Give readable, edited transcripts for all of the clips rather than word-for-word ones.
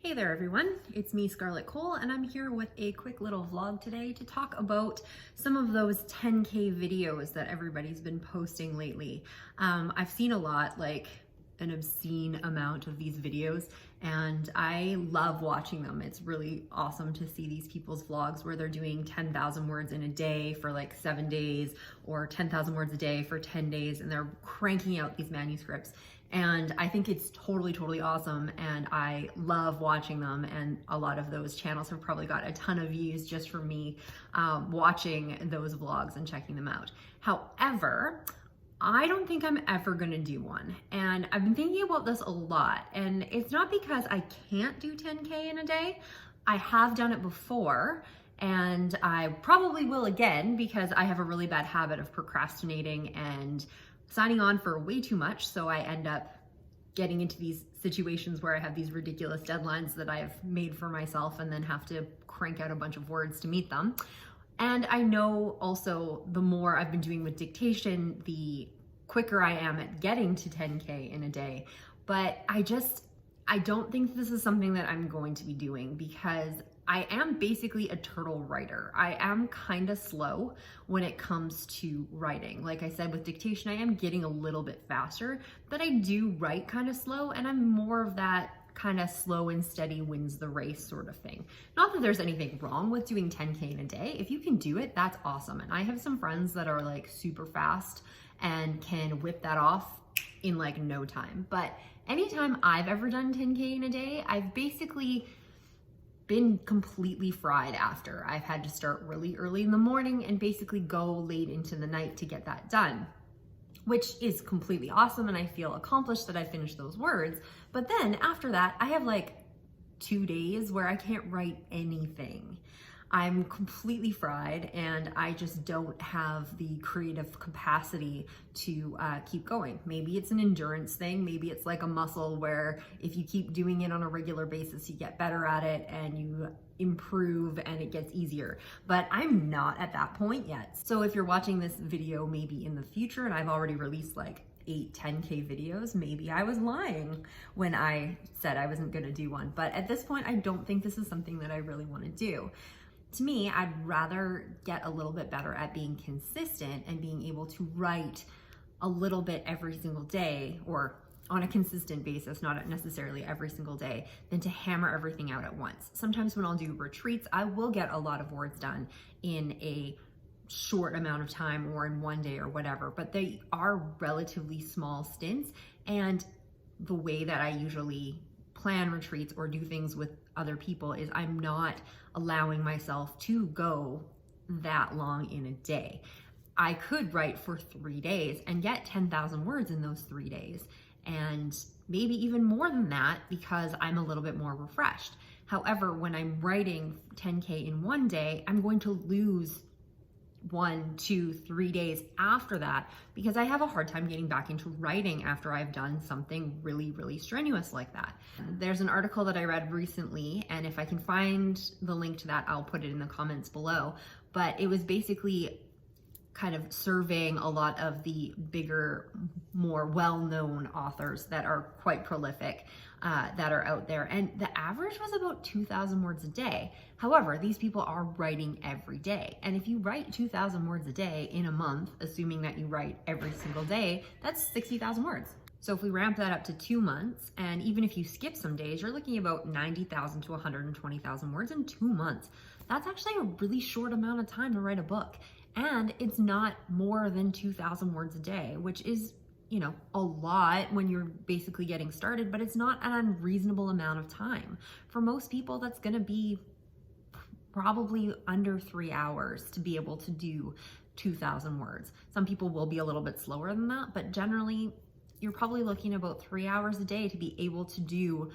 Hey there everyone, it's me Scarlett Kol and I'm here with a quick little vlog today to talk about some of those 10K videos that everybody's been posting lately. I've seen a lot, like an obscene amount of these videos, and I love watching them. It's really awesome to see these people's vlogs where they're doing 10,000 words in a day for like 7 days or 10,000 words a day for 10 days, and they're cranking out these manuscripts. And I think it's totally awesome, and I love watching them, and a lot of those channels have probably got a ton of views just for me watching those vlogs and checking them out. However, I don't think I'm ever gonna do one, and I've been thinking about this a lot, and it's not because I can't do 10K in a day. I have done it before, and I probably will again because I have a really bad habit of procrastinating and signing on for way too much, so I end up getting into these situations where I have these ridiculous deadlines that I've made for myself and then have to crank out a bunch of words to meet them. And I know also the more I've been doing with dictation, the quicker I am at getting to 10K in a day. But I don't think this is something that I'm going to be doing because I am basically a turtle writer. I am kind of slow when it comes to writing. Like I said, with dictation, I am getting a little bit faster, but I do write kind of slow, and I'm more of that kind of slow and steady wins the race sort of thing. Not that there's anything wrong with doing 10K in a day. If you can do it, that's awesome. And I have some friends that are like super fast and can whip that off in like no time. But anytime I've ever done 10K in a day, I've basically been completely fried after. I've had to start really early in the morning and basically go late into the night to get that done, which is completely awesome, and I feel accomplished that I finished those words. But then after that, I have like 2 days where I can't write anything. I'm completely fried, and I just don't have the creative capacity to keep going. Maybe it's an endurance thing. Maybe it's like a muscle where if you keep doing it on a regular basis, you get better at it and you improve and it gets easier. But I'm not at that point yet. So if you're watching this video maybe in the future and I've already released like 10K videos, maybe I was lying when I said I wasn't gonna do one. But at this point, I don't think this is something that I really wanna do. To me, I'd rather get a little bit better at being consistent and being able to write a little bit every single day, or on a consistent basis, not necessarily every single day, than to hammer everything out at once. Sometimes when I'll do retreats, I will get a lot of words done in a short amount of time or in one day or whatever, but they are relatively small stints. And the way that I usually plan retreats or do things with other people is I'm not allowing myself to go that long in a day. I could write for 3 days and get 10,000 words in those 3 days, and maybe even more than that because I'm a little bit more refreshed. However, when I'm writing 10K in one day, I'm going to lose 1, 2, 3 days after that because I have a hard time getting back into writing after I've done something really strenuous like that. There's an article that I read recently, and if I can find the link to that, I'll put it in the comments below, but it was basically kind of surveying a lot of the bigger, more well-known authors that are quite prolific that are out there, and the average was about 2,000 words a day. However, these people are writing every day, and if you write 2,000 words a day in a month, assuming that you write every single day, that's 60,000 words. So if we ramp that up to 2 months, and even if you skip some days, you're looking about 90,000 to 120,000 words in 2 months. That's actually a really short amount of time to write a book. And it's not more than 2,000 words a day, which is, you know, a lot when you're basically getting started, but it's not an unreasonable amount of time. For most people, that's gonna be probably under 3 hours to be able to do 2,000 words. Some people will be a little bit slower than that, but generally you're probably looking about 3 hours a day to be able to do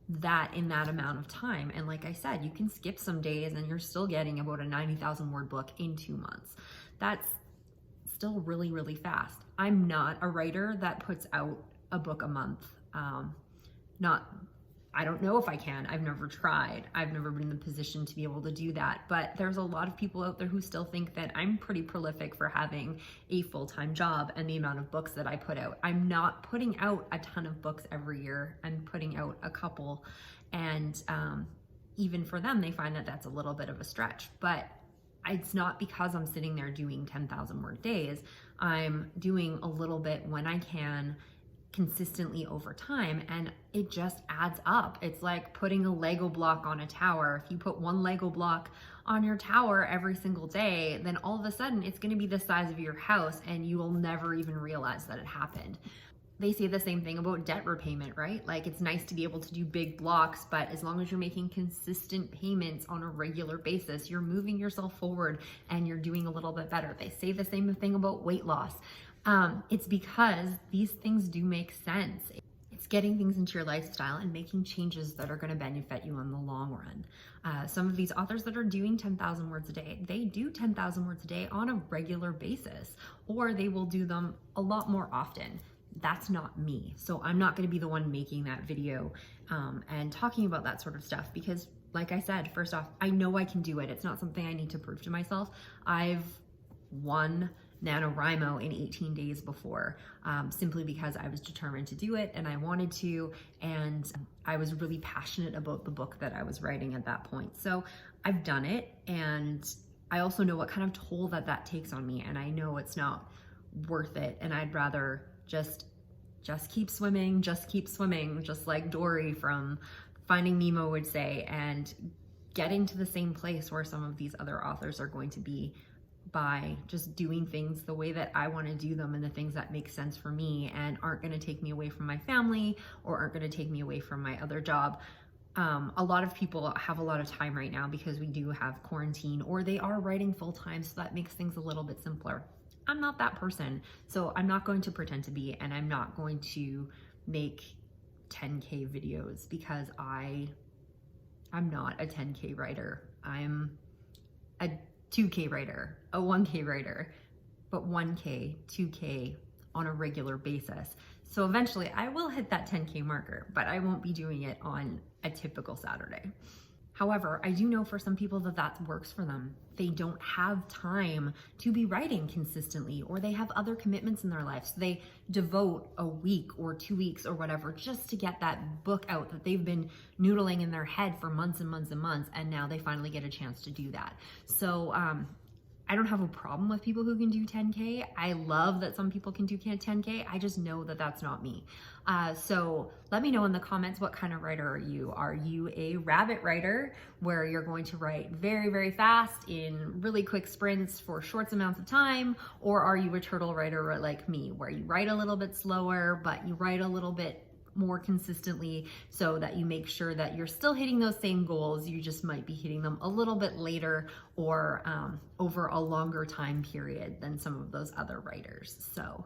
that in that amount of time. And like I said, you can skip some days and you're still getting about a 90,000 word book in 2 months. That's still really fast. I'm not a writer that puts out a book a month. I don't know if I can. I've never tried. I've never been in the position to be able to do that. But there's a lot of people out there who still think that I'm pretty prolific for having a full-time job and the amount of books that I put out. I'm not putting out a ton of books every year. I'm putting out a couple. And even for them, they find that that's a little bit of a stretch. But it's not because I'm sitting there doing 10,000 word days. I'm doing a little bit when I can, consistently over time, and it just adds up. It's like putting a Lego block on a tower. If you put one Lego block on your tower every single day, then all of a sudden it's going to be the size of your house and you will never even realize that it happened. They say the same thing about debt repayment, right? Like, it's nice to be able to do big blocks, but as long as you're making consistent payments on a regular basis, you're moving yourself forward and you're doing a little bit better. They say the same thing about weight loss. It's because these things do make sense. It's getting things into your lifestyle and making changes that are going to benefit you in the long run. Some of these authors that are doing 10,000 words a day, they do 10,000 words a day on a regular basis, or they will do them a lot more often. That's not me. So I'm not going to be the one making that video and talking about that sort of stuff, because like I said, first off, I know I can do it. It's not something I need to prove to myself. I've won NaNoWriMo in 18 days before, simply because I was determined to do it and I wanted to, and I was really passionate about the book that I was writing at that point. So I've done it, and I also know what kind of toll that takes on me, and I know it's not worth it, and I'd rather just keep swimming, just like Dory from Finding Nemo would say, and getting to the same place where some of these other authors are going to be, by just doing things the way that I want to do them and the things that make sense for me and aren't going to take me away from my family or aren't going to take me away from my other job. A lot of people have a lot of time right now because we do have quarantine, or they are writing full time, so that makes things a little bit simpler. I'm not that person, so I'm not going to pretend to be, and I'm not going to make 10K videos because I'm not a 10K writer. I'm a 2K writer, a 1K writer, but 1K, 2K on a regular basis. So eventually I will hit that 10K marker, but I won't be doing it on a typical Saturday. However, I do know for some people that works for them. They don't have time to be writing consistently, or they have other commitments in their life. So they devote a week or 2 weeks or whatever just to get that book out that they've been noodling in their head for months and months and months. And now they finally get a chance to do that. So I don't have a problem with people who can do 10K. I love that some people can do 10K. I just know that that's not me. So let me know in the comments, what kind of writer are you? Are you a rabbit writer where you're going to write very, very fast in really quick sprints for short amounts of time? Or are you a turtle writer like me, where you write a little bit slower, but you write a little bit more consistently so that you make sure that you're still hitting those same goals? You just might be hitting them a little bit later, or over a longer time period than some of those other writers. So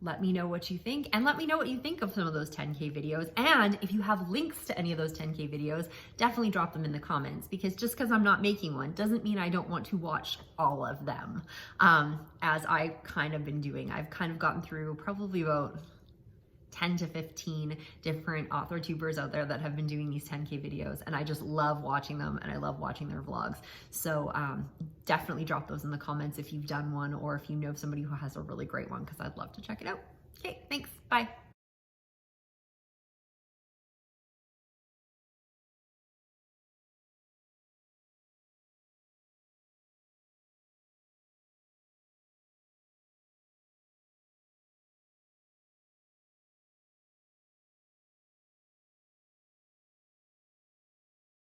let me know what you think, and let me know what you think of some of those 10K videos. And if you have links to any of those 10K videos, definitely drop them in the comments, because just because I'm not making one doesn't mean I don't want to watch all of them, as I kind of been doing. I've kind of gotten through probably about 10 to 15 different author tubers out there that have been doing these 10K videos, and I just love watching them, and I love watching their vlogs. So definitely drop those in the comments if you've done one, or if you know somebody who has a really great one, because I'd love to check it out. Okay, thanks, bye.